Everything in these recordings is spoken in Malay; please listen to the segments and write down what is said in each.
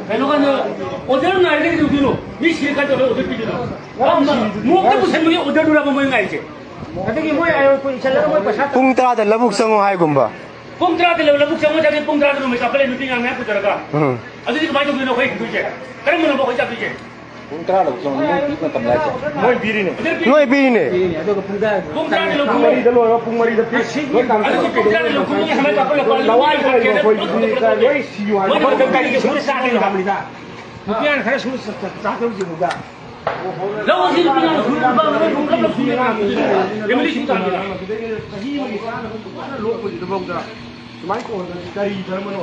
Kalau kan order nak ada tu dulu, mesti kita tu order pergi dulu. Muak tu bukan mungkin order dulu apa mungkin ngai je. Nanti kita mungkin ayo pun insyaAllah mungkin pasal. Pungtra ada labuk sangu hai gumba. Pungtra ada labuk sangu jadi pungtra tu mungkin kapal meeting yang aku cakap. Aduh ni kemarin tu kita kau ikut je. Kerana mana kau ikut je. Pungtra labuk sangu mungkin kita tambah je. Noi biri ne. Pungtra ada labuk mari dah lo, pung mari dah pis. Aduh pungtra ada labuk ni kami kapal kapal lawai kau je. Lawai siu. Mana kita kali kita sudah sah ni kami dah. Mungkin kerana sudah sah tu je muda. Lawan sini punya sudah bang, kalau sudah nak, dia mesti sudah ada. Kaki mesti mana lok pun itu bang dah. Cuma kau dari dalam mana?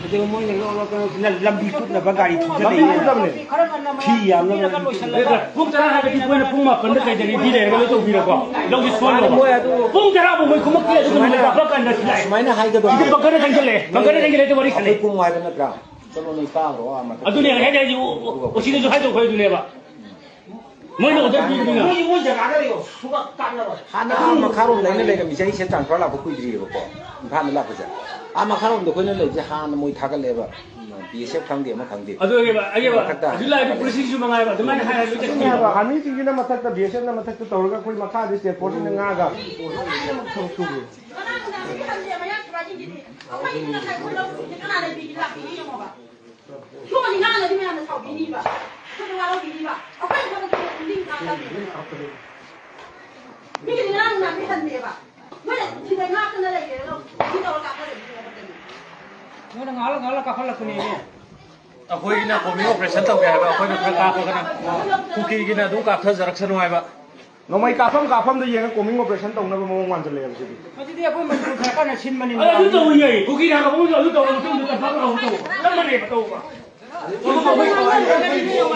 Jadi orang yang orang kan lambi tu nak bagari tu jadi. Kia, pun cara ada di mana pun mak pendek jadi di daerah kalau tu bila kau, lalu di sekolah. Pun cara pun mereka mak dia tu mereka bahkan dah selesai. Mana hai dah. Itu bagari tenggelam itu baris Hai pun mai benar kah? Kalau ni kah roh amat. Aduh ni ada je, usini tu hai tu kau itu ni apa? Mana order pergi tu ni? Mana jaga ada yo, suka kan lah. Hana makaron lain lain kami jadi senang kalau aku kuih diri apa. Hana lah kerja. Makaron tu kau ni lagi hana mui thakal leba. Biasa kang dia makang dia. Aduh ayo ba. Bila itu polisi cuma ngai ba. Di mana hai lu cek ni ba. Kami tinggi nama tak tak biasa nama tak tahu orang kau makan di setiap porsi dengan agak. Ngala kapal aku ni. Aku ini nak komi operation tahu ke? Aku ini kerja apa kan? Kuki ini tu kapal jarak senuai ba. Nomai kapam tu yang kau minggu present tahu nama mau mancal le macam tu. Macam dia pun macam kerja nak sin mani. Alah tu tahu ye. Kuki dah kamu tahu tu kapal tahu tu. Lama ni tahu ba.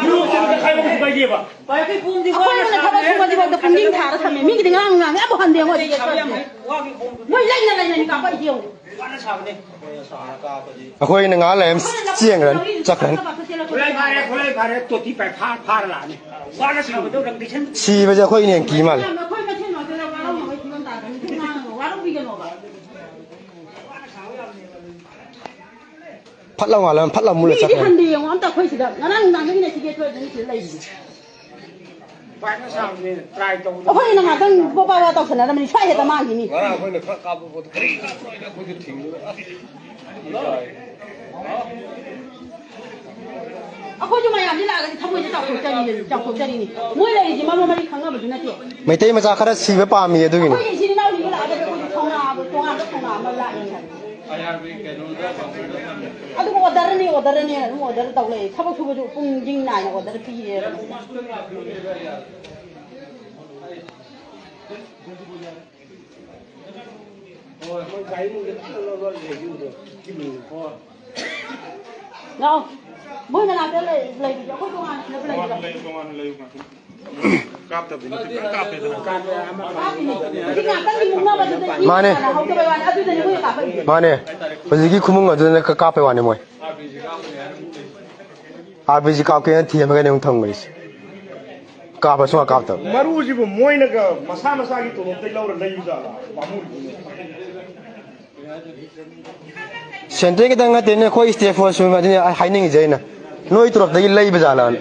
Lu jangan kaya macam bayi dia ba. Bayi tu pun di Ako yung nagkakasuma di ba da punding thara sa mimi gid nga nga abo hande mo di ka. Mo lai na ni ka pa diyo. Aku ini ngalah siang kan, cakran. Kulai pare tu tipe par lah ni. Wana sahaja tu orang diken. Si baca aku ini yang kimal. Patlau ngalah, patlau mulai cakran. Hande yang anta koi sida. Nang nang ni sige tu ni si lai. Wana sahaja ni try tu. Ako yung nangatang babawa taw sana naman siya heta ma gini. Orang aku ini kerja apa buat kerja. Aku itu tinggal. Ako yung mayam nila agad tamo niya taw jari ni. Mo lai ji mama mari khanga ba dina ti. May tayo masakara si bapa mi itu Ako gini. yung sini naw ni la agad ko thonga ma la ni. Ado ko order ni mo order taw lai. Thabo thubo ju pung jing na order pi. Đâu, mỗi lần nào cái lấy cho có công an lấy Kap tapi nanti kap itu. Mana? Mana? Pasal kumung ada nak kape wane moy. RPG kape yang tiap macam yang thang malis. Kape semua kape tu. Maru jibu moi nak masa gitu nanti laur lagi juga. Bamur. Sentre kita ngat ini kau istighfar semua ni high ning je na. Noi terus lagi lagi berjalan.